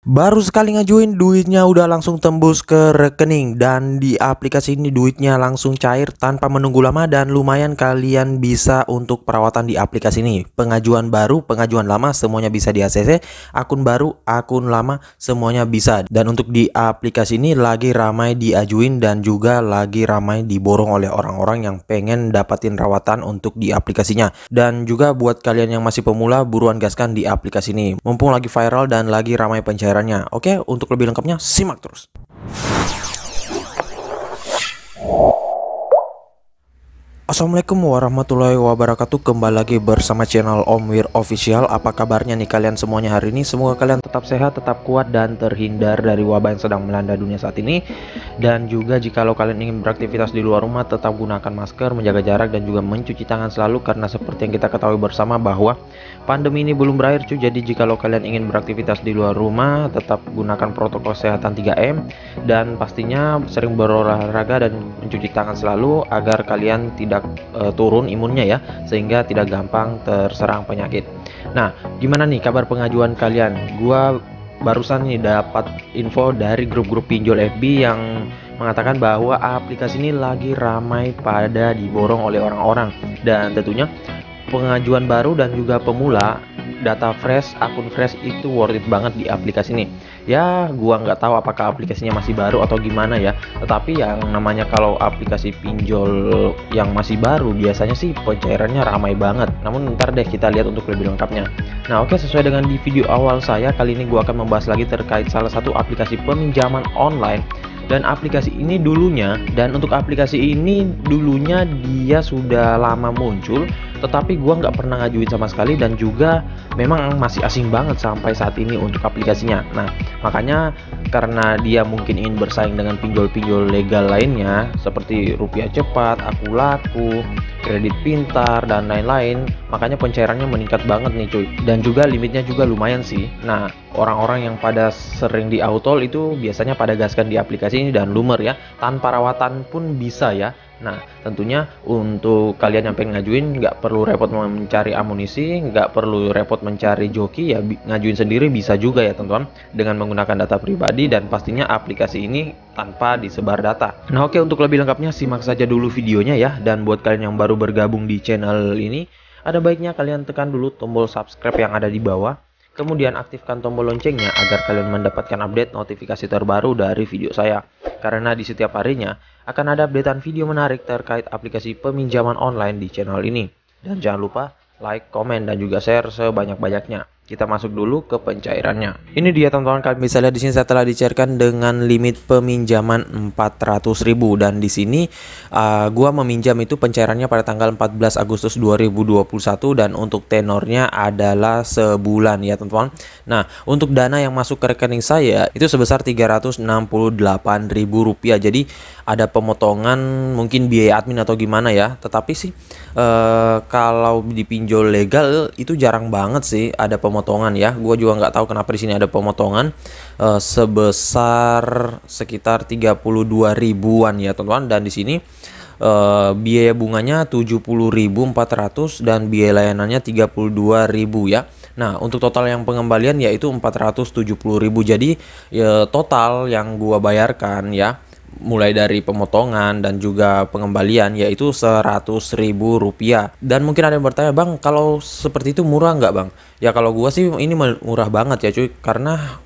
Baru sekali ngajuin duitnya udah langsung tembus ke rekening, dan di aplikasi ini duitnya langsung cair tanpa menunggu lama, dan lumayan kalian bisa untuk perawatan di aplikasi ini. Pengajuan baru, pengajuan lama semuanya bisa di ACC, akun baru, akun lama semuanya bisa. Dan untuk di aplikasi ini lagi ramai diajuin dan juga lagi ramai diborong oleh orang-orang yang pengen dapatin rawatan untuk di aplikasinya. Dan juga buat kalian yang masih pemula, buruan gaskan di aplikasi ini. Mumpung lagi viral dan lagi ramai pencairan. Oke, untuk lebih lengkapnya simak terus. Assalamualaikum warahmatullahi wabarakatuh. Kembali lagi bersama channel Om Wir Official. Apa kabarnya nih kalian semuanya hari ini? Semoga kalian tetap sehat, tetap kuat, dan terhindar dari wabah yang sedang melanda dunia saat ini. Dan juga jikalau kalian ingin beraktivitas di luar rumah, tetap gunakan masker, menjaga jarak, dan juga mencuci tangan selalu. Karena seperti yang kita ketahui bersama bahwa pandemi ini belum berakhir cuy. Jadi jikalau kalian ingin beraktivitas di luar rumah, tetap gunakan protokol kesehatan 3M. Dan pastinya sering berolahraga dan mencuci tangan selalu agar kalian tidak turun imunnya ya, sehingga tidak gampang terserang penyakit. Nah, gimana nih kabar pengajuan kalian? Gua barusan nih dapat info dari grup-grup pinjol FB yang mengatakan bahwa aplikasi ini lagi ramai pada diborong oleh orang-orang, dan tentunya pengajuan baru dan juga pemula, data fresh, akun fresh itu worth it banget di aplikasi ini. Ya, gua nggak tahu apakah aplikasinya masih baru atau gimana ya. Tetapi yang namanya kalau aplikasi pinjol yang masih baru, biasanya sih pencairannya ramai banget. Namun ntar deh kita lihat untuk lebih lengkapnya. Nah, oke, sesuai dengan di video awal saya, kali ini gua akan membahas lagi terkait salah satu aplikasi peminjaman online. Dan aplikasi ini dulunya, dan untuk aplikasi ini dulunya dia sudah lama muncul, tetapi gua nggak pernah ngajuin sama sekali, dan juga memang masih asing banget sampai saat ini untuk aplikasinya. Nah, makanya karena dia mungkin ingin bersaing dengan pinjol-pinjol legal lainnya seperti Rupiah Cepat, Aku Laku, Kredit Pintar, dan lain-lain, makanya pencairannya meningkat banget nih cuy. Dan juga limitnya juga lumayan sih. Nah, orang-orang yang pada sering di autol itu biasanya pada gaskan di aplikasi ini dan lumer ya, tanpa rawatan pun bisa ya. Nah, tentunya untuk kalian yang pengen ngajuin, nggak perlu repot mencari amunisi, nggak perlu repot mencari joki ya, ngajuin sendiri bisa juga ya teman-teman, dengan menggunakan data pribadi, dan pastinya aplikasi ini tanpa disebar data. Nah, oke, untuk lebih lengkapnya simak saja dulu videonya ya. Dan buat kalian yang baru bergabung di channel ini, ada baiknya kalian tekan dulu tombol subscribe yang ada di bawah. Kemudian aktifkan tombol loncengnya agar kalian mendapatkan update notifikasi terbaru dari video saya. Karena di setiap harinya akan ada updatean video menarik terkait aplikasi peminjaman online di channel ini. Dan jangan lupa like, komen, dan juga share sebanyak-banyaknya. Kita masuk dulu ke pencairannya. Ini dia teman-teman, kalian bisa lihat di sini saya telah dicairkan dengan limit peminjaman 400.000, dan di sini gua meminjam itu pencairannya pada tanggal 14 Agustus 2021, dan untuk tenornya adalah sebulan ya teman-teman. Nah, untuk dana yang masuk ke rekening saya itu sebesar Rp368.000. Jadi ada pemotongan mungkin biaya admin atau gimana ya. Tetapi sih kalau di pinjol legal itu jarang banget sih ada pemotongan ya. Gue juga nggak tahu kenapa di sini ada pemotongan sebesar sekitar 32 ribuan ya teman-teman. Dan di sini biaya bunganya 70.400 dan biaya layanannya 32.000 ya. Nah, untuk total yang pengembalian yaitu 470.000. Jadi ya, total yang gua bayarkan ya, mulai dari pemotongan dan juga pengembalian yaitu Rp100.000. Dan mungkin ada yang bertanya, bang, kalau seperti itu murah nggak bang? Ya kalau gua sih ini murah banget ya cuy, karena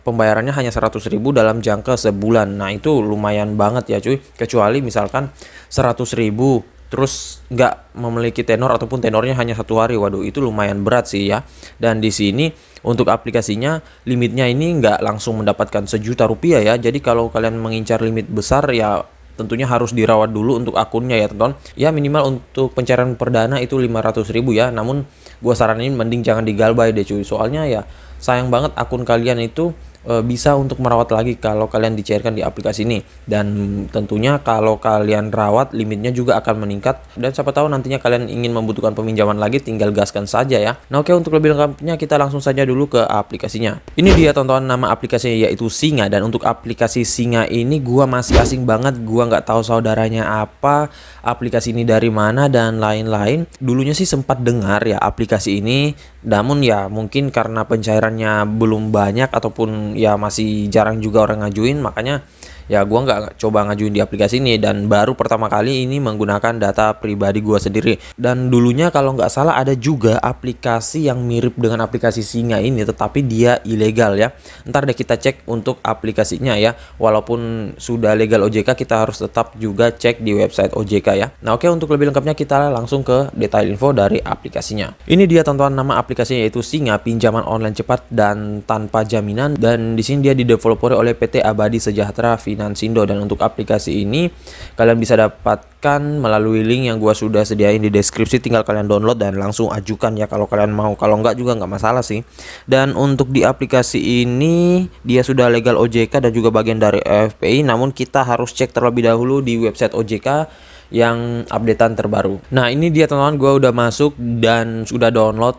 pembayarannya hanya 100.000 dalam jangka sebulan. Nah, itu lumayan banget ya cuy. Kecuali misalkan 100.000 terus nggak memiliki tenor ataupun tenornya hanya 1 hari, waduh itu lumayan berat sih ya. Dan di sini untuk aplikasinya limitnya ini nggak langsung mendapatkan Rp1.000.000 ya. Jadi kalau kalian mengincar limit besar ya tentunya harus dirawat dulu untuk akunnya ya teman-teman. Ya minimal untuk pencairan perdana itu 500.000 ya. Namun gua saranin mending jangan digalbay deh cuy, soalnya ya sayang banget akun kalian itu bisa untuk merawat lagi kalau kalian dicairkan di aplikasi ini. Dan tentunya kalau kalian rawat, limitnya juga akan meningkat, dan siapa tahu nantinya kalian ingin membutuhkan peminjaman lagi, tinggal gaskan saja ya. Nah oke, untuk lebih lengkapnya kita langsung saja dulu ke aplikasinya. Ini dia teman-teman, nama aplikasinya yaitu Singa. Dan untuk aplikasi Singa ini gua masih asing banget, gua nggak tahu saudaranya apa, aplikasi ini dari mana dan lain-lain. Dulunya sih sempat dengar ya aplikasi ini, namun ya mungkin karena pencairannya belum banyak ataupun ya masih jarang juga orang ngajuin, makanya ya gua nggak coba ngajuin di aplikasi ini, dan baru pertama kali ini menggunakan data pribadi gua sendiri. Dan dulunya kalau nggak salah ada juga aplikasi yang mirip dengan aplikasi Singa ini, tetapi dia ilegal ya. Ntar deh kita cek untuk aplikasinya ya, walaupun sudah legal OJK kita harus tetap juga cek di website OJK ya. Nah oke, untuk lebih lengkapnya kita langsung ke detail info dari aplikasinya. Ini dia teman-teman, nama aplikasinya yaitu Singa, pinjaman online cepat dan tanpa jaminan, dan di sini dia dideveloperi oleh PT Abadi Sejahtera Finansindo. Dan untuk aplikasi ini kalian bisa dapatkan melalui link yang gua sudah sediain di deskripsi, tinggal kalian download dan langsung ajukan ya kalau kalian mau. Kalau enggak juga nggak masalah sih. Dan untuk di aplikasi ini dia sudah legal OJK dan juga bagian dari FPI, namun kita harus cek terlebih dahulu di website OJK yang updatean terbaru. Nah ini dia teman-teman, gue udah masuk dan sudah download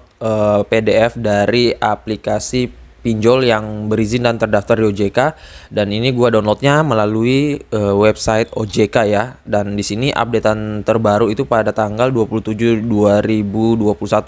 PDF dari aplikasi pinjol yang berizin dan terdaftar di OJK, dan ini gua downloadnya melalui website OJK ya. Dan di sini updatean terbaru itu pada tanggal 27/2021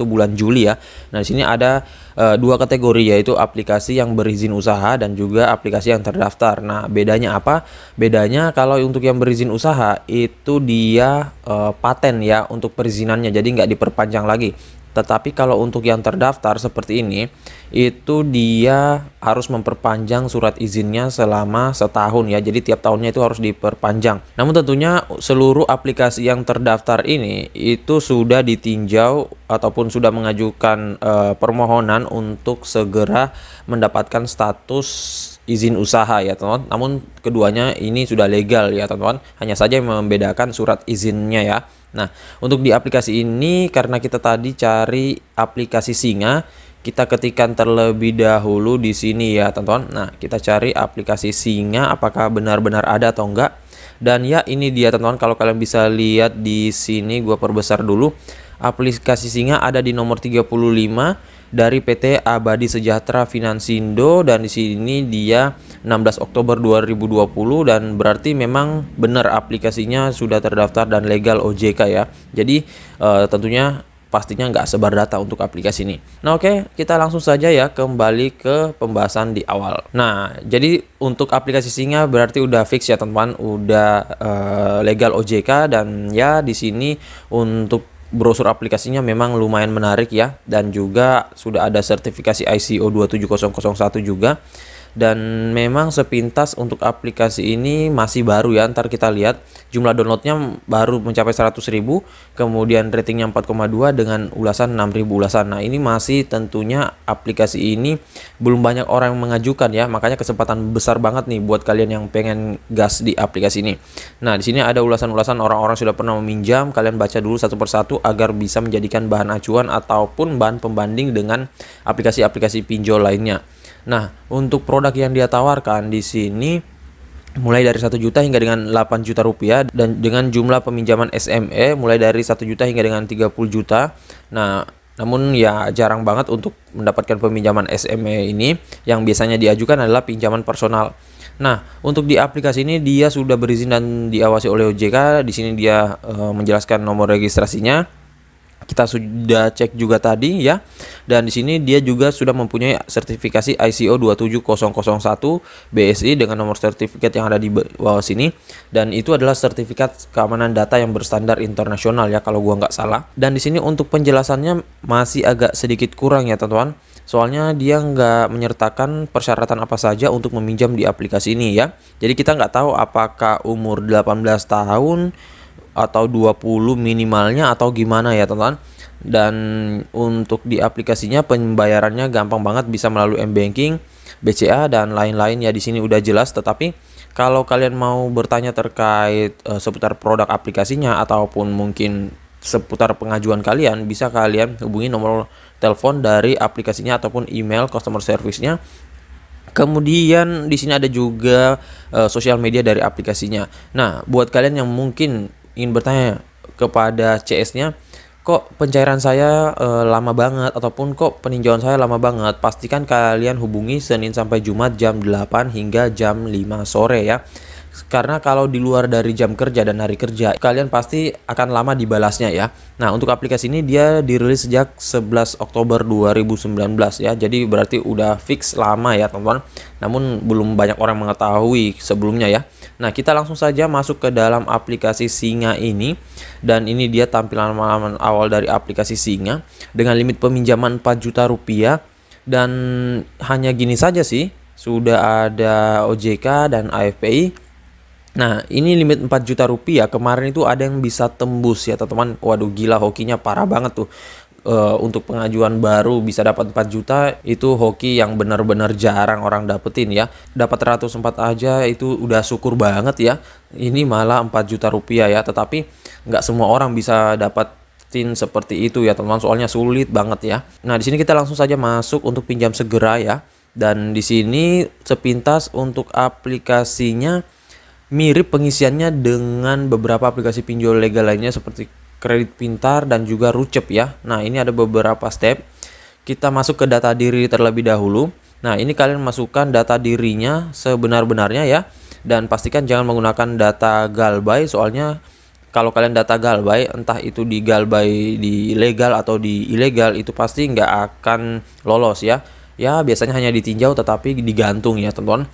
bulan Juli ya. Nah di sini ada dua kategori, yaitu aplikasi yang berizin usaha dan juga aplikasi yang terdaftar. Nah bedanya apa? Bedanya kalau untuk yang berizin usaha itu dia paten ya untuk perizinannya, jadi nggak diperpanjang lagi. Tetapi kalau untuk yang terdaftar seperti ini, itu dia harus memperpanjang surat izinnya selama setahun ya. Jadi tiap tahunnya itu harus diperpanjang. Namun tentunya seluruh aplikasi yang terdaftar ini itu sudah ditinjau ataupun sudah mengajukan permohonan untuk segera mendapatkan status izin usaha ya teman-teman. Namun keduanya ini sudah legal ya teman-teman. Hanya saja yang membedakan surat izinnya ya. Nah, untuk di aplikasi ini karena kita tadi cari aplikasi Singa, kita ketikkan terlebih dahulu di sini ya, teman-teman. Nah, kita cari aplikasi Singa apakah benar-benar ada atau enggak. Dan ya ini dia teman-teman, kalau kalian bisa lihat di sini gua perbesar dulu. Aplikasi Singa ada di nomor 35 dari PT Abadi Sejahtera Finansindo, dan di sini dia 16 Oktober 2020, dan berarti memang benar aplikasinya sudah terdaftar dan legal OJK ya. Jadi tentunya pastinya nggak sebar data untuk aplikasi ini. Nah oke, kita langsung saja ya kembali ke pembahasan di awal. Nah jadi untuk aplikasi Singa berarti udah fix ya teman-teman, udah legal OJK, dan ya di sini untuk brosur aplikasinya memang lumayan menarik ya, dan juga sudah ada sertifikasi ISO 27001 juga. Dan memang sepintas untuk aplikasi ini masih baru ya, ntar kita lihat jumlah downloadnya baru mencapai 100.000, kemudian ratingnya 4,2 dengan ulasan 6.000 ulasan. Nah ini masih tentunya aplikasi ini belum banyak orang yang mengajukan ya, makanya kesempatan besar banget nih buat kalian yang pengen gas di aplikasi ini. Nah di sini ada ulasan-ulasan orang-orang sudah pernah meminjam, kalian baca dulu satu persatu agar bisa menjadikan bahan acuan ataupun bahan pembanding dengan aplikasi-aplikasi pinjol lainnya. Nah, untuk produk yang dia tawarkan di sini mulai dari 1 juta hingga dengan 8 juta rupiah, dan dengan jumlah peminjaman SME mulai dari 1 juta hingga dengan 30 juta. Nah, namun ya jarang banget untuk mendapatkan peminjaman SME ini, yang biasanya diajukan adalah pinjaman personal. Nah, untuk di aplikasi ini dia sudah berizin dan diawasi oleh OJK. Di sini dia menjelaskan nomor registrasinya. Kita sudah cek juga tadi ya, dan di sini dia juga sudah mempunyai sertifikasi ISO 27001 BSI dengan nomor sertifikat yang ada di bawah sini, dan itu adalah sertifikat keamanan data yang berstandar internasional ya kalau gua nggak salah. Dan di sini untuk penjelasannya masih agak sedikit kurang ya teman-teman, soalnya dia nggak menyertakan persyaratan apa saja untuk meminjam di aplikasi ini ya. Jadi kita nggak tahu apakah umur 18 tahun atau 20 minimalnya atau gimana ya teman-teman. Dan untuk di aplikasinya pembayarannya gampang banget, bisa melalui M-Banking, BCA dan lain-lain ya, di sini udah jelas. Tetapi kalau kalian mau bertanya terkait seputar produk aplikasinya ataupun mungkin seputar pengajuan kalian, bisa kalian hubungi nomor telepon dari aplikasinya ataupun email customer service-nya. Kemudian di sini ada juga sosial media dari aplikasinya. Nah, buat kalian yang mungkin ingin bertanya kepada CS-nya, kok pencairan saya lama banget ataupun kok peninjauan saya lama banget, pastikan kalian hubungi Senin sampai Jumat jam 8 hingga jam 5 sore ya. Karena kalau di luar dari jam kerja dan hari kerja, kalian pasti akan lama dibalasnya ya. Nah, untuk aplikasi ini dia dirilis sejak 11 Oktober 2019 ya. Jadi berarti udah fix lama ya, teman-teman. Namun belum banyak orang mengetahui sebelumnya ya. Nah, kita langsung saja masuk ke dalam aplikasi Singa ini. Dan ini dia tampilan awal dari aplikasi Singa dengan limit peminjaman 4 juta rupiah. Dan hanya gini saja sih, sudah ada OJK dan AFPI. Nah, ini limit 4 juta rupiah. Kemarin itu ada yang bisa tembus ya, teman-teman. Waduh, gila, hokinya parah banget tuh. Untuk pengajuan baru bisa dapat 4 juta, itu hoki yang benar-benar jarang orang dapetin ya. Dapat 104 aja itu udah syukur banget ya. Ini malah 4 juta rupiah ya. Tetapi nggak semua orang bisa dapetin seperti itu ya, teman-teman. Soalnya sulit banget ya. Nah, di sini kita langsung saja masuk untuk pinjam segera ya. Dan di sini sepintas untuk aplikasinya mirip pengisiannya dengan beberapa aplikasi pinjol legal lainnya seperti Kredit Pintar dan juga Rucep ya. Nah, ini ada beberapa step. Kita masuk ke data diri terlebih dahulu. Nah, ini kalian masukkan data dirinya sebenar-benarnya ya. Dan pastikan jangan menggunakan data galbay, soalnya kalau kalian data galbay, entah itu di galbay di legal atau di ilegal, itu pasti nggak akan lolos ya. Ya, biasanya hanya ditinjau tetapi digantung ya, teman-teman.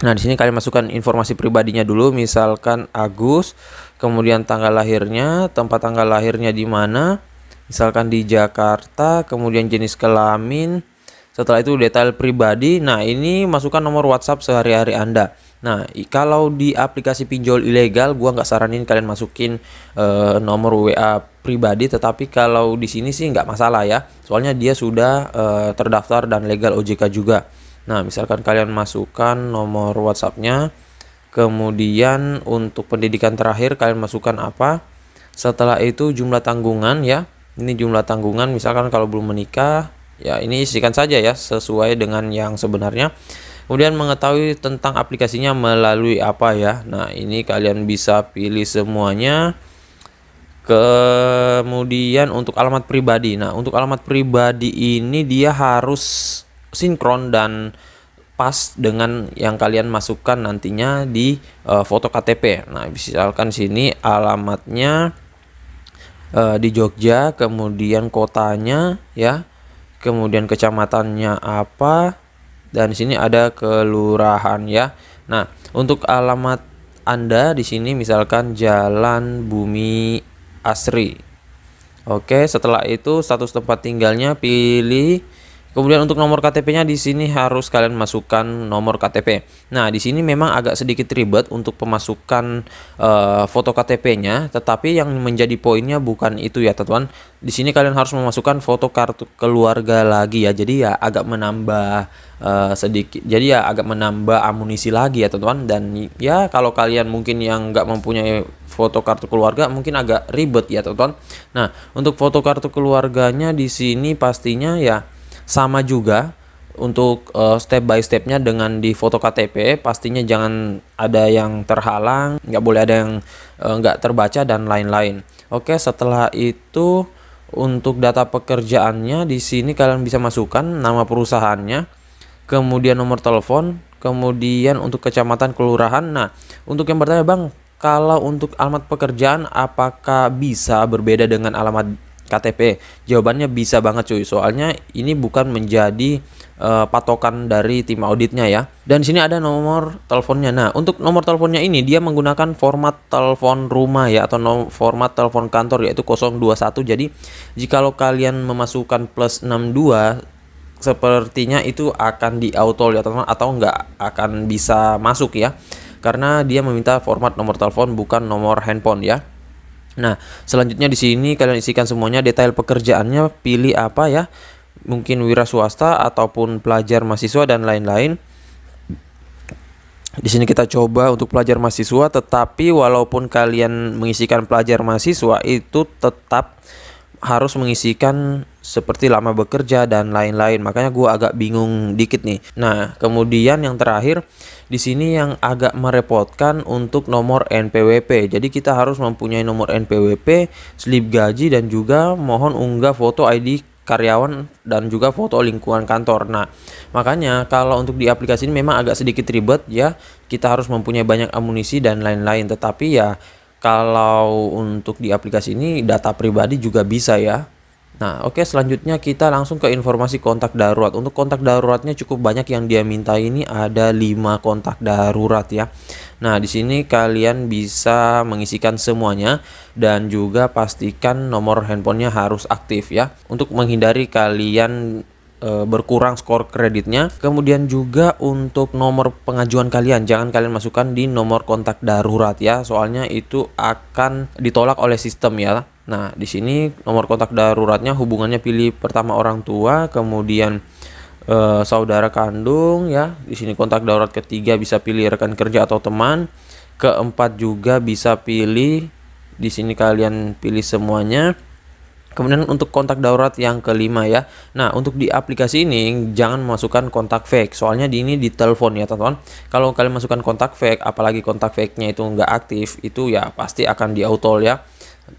Nah, di sini kalian masukkan informasi pribadinya dulu, misalkan Agus, kemudian tanggal lahirnya, tempat tanggal lahirnya di mana, misalkan di Jakarta, kemudian jenis kelamin, setelah itu detail pribadi. Nah, ini masukkan nomor WhatsApp sehari-hari Anda. Nah, kalau di aplikasi pinjol ilegal, gua nggak saranin kalian masukin nomor WA pribadi, tetapi kalau di sini sih nggak masalah ya, soalnya dia sudah terdaftar dan legal OJK juga. Nah, misalkan kalian masukkan nomor WhatsApp-nya, kemudian untuk pendidikan terakhir kalian masukkan apa. Setelah itu jumlah tanggungan ya. Ini jumlah tanggungan, misalkan kalau belum menikah, ya ini isikan saja ya sesuai dengan yang sebenarnya. Kemudian mengetahui tentang aplikasinya melalui apa ya. Nah, ini kalian bisa pilih semuanya. Kemudian untuk alamat pribadi. Nah, untuk alamat pribadi ini dia harus sinkron dan pas dengan yang kalian masukkan nantinya di foto KTP. Nah, misalkan sini alamatnya di Jogja, kemudian kotanya ya, kemudian kecamatannya apa, dan di sini ada kelurahan ya. Nah, untuk alamat Anda di sini misalkan Jalan Bumi Asri. Oke, setelah itu status tempat tinggalnya pilih. Kemudian untuk nomor KTP-nya di sini harus kalian masukkan nomor KTP. Nah, di sini memang agak sedikit ribet untuk pemasukan foto KTP-nya, tetapi yang menjadi poinnya bukan itu ya, teman-teman. Di sini kalian harus memasukkan foto kartu keluarga lagi ya. Jadi ya agak menambah sedikit. Jadi ya agak menambah amunisi lagi ya, teman-teman. Dan ya kalau kalian mungkin yang nggak mempunyai foto kartu keluarga mungkin agak ribet ya, teman-teman. Nah, untuk foto kartu keluarganya di sini pastinya ya sama juga untuk step by stepnya dengan di foto KTP. Pastinya jangan ada yang terhalang, nggak boleh ada yang nggak terbaca dan lain-lain. Oke, setelah itu untuk data pekerjaannya di sini kalian bisa masukkan nama perusahaannya, kemudian nomor telepon, kemudian untuk kecamatan, kelurahan. Nah, untuk yang bertanya, Bang, kalau untuk alamat pekerjaan apakah bisa berbeda dengan alamat KTP? Jawabannya bisa banget cuy, soalnya ini bukan menjadi patokan dari tim auditnya ya. Dan di sini ada nomor teleponnya. Nah, untuk nomor teleponnya ini dia menggunakan format telepon rumah ya, atau format telepon kantor, yaitu 021. Jadi jikalau kalian memasukkan +62, sepertinya itu akan di auto ya teman-teman, atau nggak akan bisa masuk ya, karena dia meminta format nomor telepon bukan nomor handphone ya. Nah, selanjutnya di sini kalian isikan semuanya, detail pekerjaannya pilih apa ya, mungkin wira swasta ataupun pelajar mahasiswa dan lain-lain. Di sini kita coba untuk pelajar mahasiswa, tetapi walaupun kalian mengisikan pelajar mahasiswa itu tetap harus mengisikan seperti lama bekerja dan lain-lain. Makanya gue agak bingung dikit nih. Nah, kemudian yang terakhir di sini yang agak merepotkan untuk nomor NPWP. Jadi kita harus mempunyai nomor NPWP, slip gaji, dan juga mohon unggah foto ID karyawan dan juga foto lingkungan kantor. Nah, makanya kalau untuk di aplikasi ini memang agak sedikit ribet ya. Kita harus mempunyai banyak amunisi dan lain-lain. Tetapi ya kalau untuk di aplikasi ini data pribadi juga bisa ya. Nah, oke, selanjutnya kita langsung ke informasi kontak darurat. Untuk kontak daruratnya cukup banyak, yang dia minta ini ada 5 kontak darurat ya. Nah, di sini kalian bisa mengisikan semuanya dan juga pastikan nomor handphonenya harus aktif ya. Untuk menghindari kalian berkurang skor kreditnya. Kemudian juga untuk nomor pengajuan kalian, jangan kalian masukkan di nomor kontak darurat ya, soalnya itu akan ditolak oleh sistem ya. Nah, di sini nomor kontak daruratnya hubungannya pilih pertama orang tua, kemudian saudara kandung ya. Di sini kontak darurat ketiga bisa pilih rekan kerja atau teman. Keempat juga bisa pilih, di sini kalian pilih semuanya. Kemudian untuk kontak darurat yang kelima ya. Nah, untuk di aplikasi ini jangan masukkan kontak fake. Soalnya di ini di telepon ya, teman-teman. Kalau kalian masukkan kontak fake, apalagi kontak fake-nya itu nggak aktif, itu ya pasti akan di auto ya.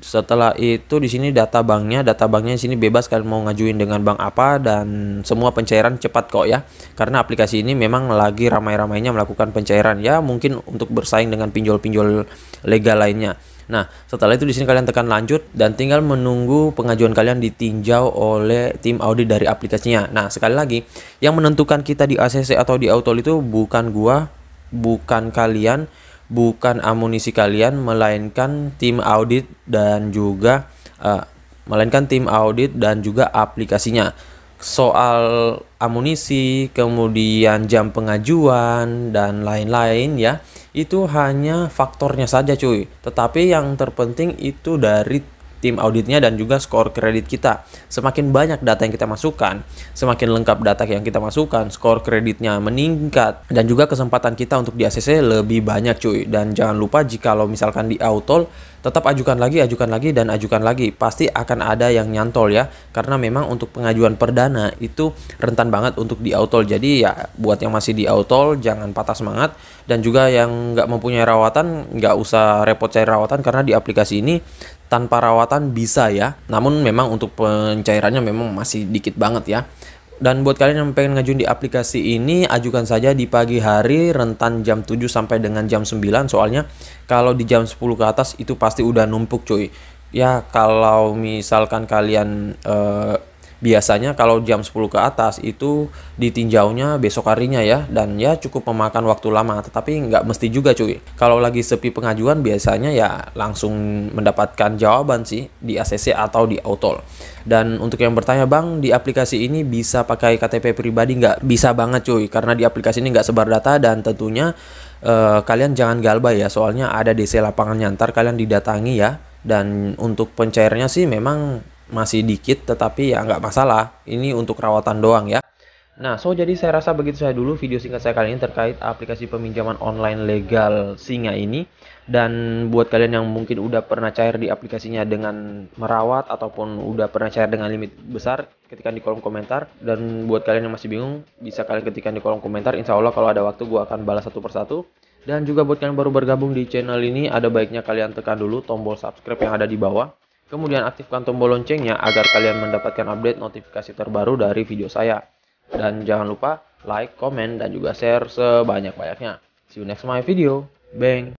Setelah itu di sini data banknya di sini bebas kalian mau ngajuin dengan bank apa, dan semua pencairan cepat kok ya. Karena aplikasi ini memang lagi ramai-ramainya melakukan pencairan ya, mungkin untuk bersaing dengan pinjol-pinjol legal lainnya. Nah, setelah itu di sini kalian tekan lanjut dan tinggal menunggu pengajuan kalian ditinjau oleh tim audit dari aplikasinya. Nah, sekali lagi, yang menentukan kita di ACC atau di Autol itu bukan gua, bukan kalian, bukan amunisi kalian, melainkan tim audit dan juga aplikasinya. Soal amunisi, kemudian jam pengajuan dan lain-lain ya, itu hanya faktornya saja cuy. Tetapi yang terpenting itu dari tim auditnya dan juga skor kredit kita. Semakin banyak data yang kita masukkan, semakin lengkap data yang kita masukkan, skor kreditnya meningkat, dan juga kesempatan kita untuk di ACC lebih banyak cuy. Dan jangan lupa, jika lo misalkan di Autol, tetap ajukan lagi dan ajukan lagi. Pasti akan ada yang nyantol ya, karena memang untuk pengajuan perdana itu rentan banget untuk di Autol. Jadi ya buat yang masih di Autol jangan patah semangat, dan juga yang nggak mempunyai rawatan nggak usah repot cari rawatan, karena di aplikasi ini tanpa rawatan bisa ya. Namun memang untuk pencairannya memang masih dikit banget ya. Dan buat kalian yang pengen ngajuin di aplikasi ini, ajukan saja di pagi hari, rentan jam 7 sampai dengan jam 9. Soalnya kalau di jam 10 ke atas itu pasti udah numpuk cuy. Ya kalau misalkan kalian biasanya kalau jam 10 ke atas itu ditinjaunya besok harinya ya, dan ya cukup memakan waktu lama, tetapi nggak mesti juga cuy. Kalau lagi sepi pengajuan biasanya ya langsung mendapatkan jawaban sih di ACC atau di Autol. Dan untuk yang bertanya, bang, di aplikasi ini bisa pakai KTP pribadi nggak? Bisa banget cuy, karena di aplikasi ini nggak sebar data, dan tentunya kalian jangan galbay ya, soalnya ada DC lapangannya, ntar kalian didatangi ya. Dan untuk pencairannya sih memang masih dikit, tetapi ya nggak masalah, ini untuk rawatan doang ya. Nah, jadi saya rasa begitu saya dulu video singkat saya kali ini terkait aplikasi peminjaman online legal Singa ini. Dan buat kalian yang mungkin udah pernah cair di aplikasinya dengan merawat, ataupun udah pernah cair dengan limit besar, ketikkan di kolom komentar. Dan buat kalian yang masih bingung, bisa kalian ketikkan di kolom komentar. Insya Allah kalau ada waktu gue akan balas satu persatu. Dan juga buat kalian baru bergabung di channel ini, ada baiknya kalian tekan dulu tombol subscribe yang ada di bawah. Kemudian aktifkan tombol loncengnya agar kalian mendapatkan update notifikasi terbaru dari video saya. Dan jangan lupa like, komen, dan juga share sebanyak-banyaknya. See you next my video. Bang!